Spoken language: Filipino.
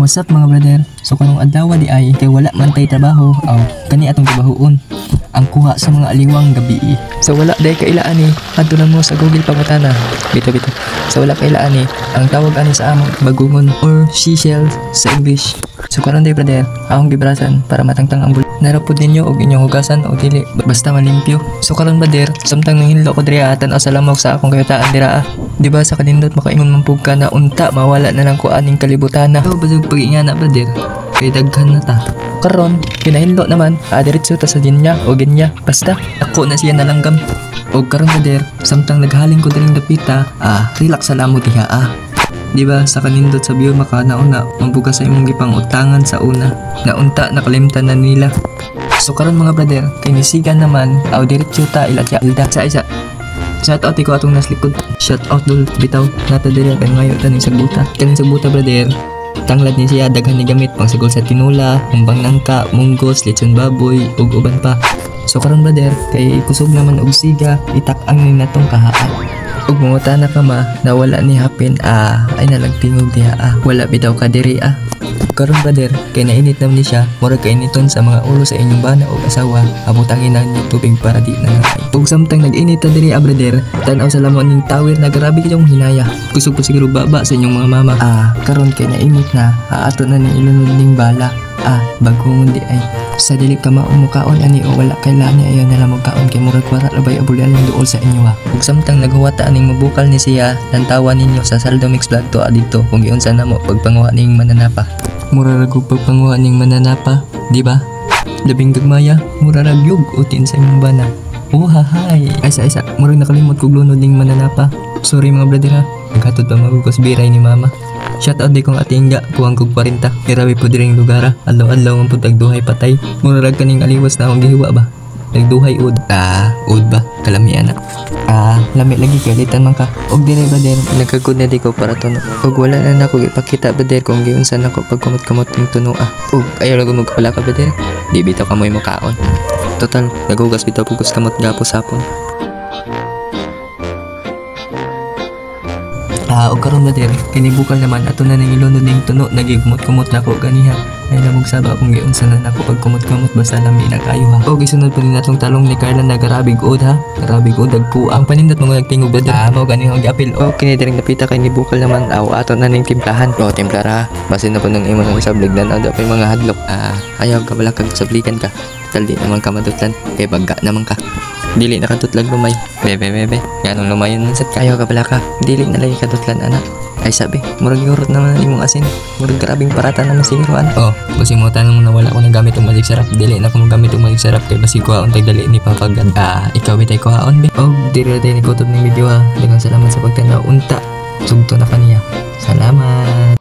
What's up mga brother? So karong adlaw di ay kay wala man tay trabaho aw kani atong trabahoon ang kuha sa mga aliwang gabi. So wala day kailaan ni adto na mo sa Google pangutana. Bito. So wala kailaan ni ang tawag ani sa among bagungon or seashell sa English. So karon day brother, akong gibrasan para matangtang ang bulit. Narapod ninyo og inyong hugasan o dili basta malimpyo. So karon brother, samtang nanghinlo ko diri tan-aw sa lamok sa akong kayutaan dira. Di ba sa kanindot makaingon man pug ka na unta mawala na lang ko aning kalibutan na. So basig pag-ingana brother, kay daghan na ta. Karon kinahinlo naman diretso ta sa dinya o ginya basta ako na siya nalanggam. Og karon brother, samtang naghaling ko diring dapita, relax sa lamo diha Di ba sa kanindot sa view maka nauna mambuga sa imong gipang utangan sa una na unta nakalimtan na nila. So karon mga brother, kay nisigan naman aw diretso ta ila Alda sa isa. Shout out ko atong naslikod. Shout out dul bitaw nata diri kay ngayo taning sagbuta. Kaning sagbuta brother, tanglad ni siya daghan ni gamit pang sigol sa tinula, umbang nangka, munggos, lechon baboy ug uban pa. So karon brother, kay kusog naman og siga, itak-ang ni natong kahaan. Ug mangutana ka ma, nawala ni hapin ay nalagtingog diha wala bitaw ka diri Karon brother, kay nainit naman ni siya, murag kainiton sa mga ulo sa inyong bana o asawa, abutangin na niyo tubig para di na nakay. Ug samtang nag-init ta diri brother, tan-aw sa lamon ning tower na grabe kayong hinaya. Kusog po siguro baba sa inyong mga mama. Karon kay nainit na, ato na ni ilunod ning bala. Bagungon di ay sa dili ka maumukaon ani o wala kailan ni ayon na lamog kaon kay murag wala labay abulan ang duol sa inyo Ug samtang naghuwata aning mabukal ni siya, lantawan ninyo sa Saldo Mix Vlog to adito kung giunsa namo pagpanguha ning mananapa. Mura ra gug pagpanguha ning mananapa, di ba? Labing gagmaya, mura ra gyud utin sa imong bana. Hahay. Aysa murag nakalimot kog lunod ning mananapa. Sorry mga brother naghatod pa magugos biray ni mama. Shout out di kong atingga, kuwang kog 40. Grabe po diring lugar Adlaw-adlaw ang putag duhay patay. Murag kaning aliwas na akong gihiwa ba? Nagduhay ud. Ud ba? Kalamian na. Lami lagi kalitan man ka. Og dire brother, nagkagud na di ko para tuno. Og wala na nako ipakita brother kung giunsa nako pagkumot-kumot ning tuno Og ayaw lang magpala ka brother. Di bitaw ka mo'y mukaon. Total, naghugas bitaw pugos kamot gapos hapon. Og karon brother, kinibukal naman ato na ning ilunod ning tuno nagigumot-kumot nako ganiha. Ay lamog saba kung giunsa na nako pagkumot-kumot basta lami na kayo Og isunod pa rin natong talong ni Carla na garabig ud Garabig ud dagku. Ang panindot mo nagtingog brother. Mao gani ang giapil. Okay diring napita kay nibukal naman ato na ning timplahan. Timplara. Basin na po nang imo sa sabligdan daw pa mga hadlok. Ayaw ka bala kag sablikan ka. Taldi naman ka madutlan. Kay bagga naman ka. Dili na katutlag lumay. Bebe. Ganong lumayon man sat kayo ka pala ka. Dili na lagi katutlan anak. Ay sabi, murag yurot naman imong asin. Murag grabing parata naman siguro basi mo tanong mo na wala ko nang gamit og magic sarap. Dili na ko gamit og magic sarap kay basi kuhaon tag dali ni papagad. Ikaw bitay kuhaon be. Diri tay ni kutob ning video Daghang salamat sa pagtanaw unta. Sugto na kaniya. Salamat.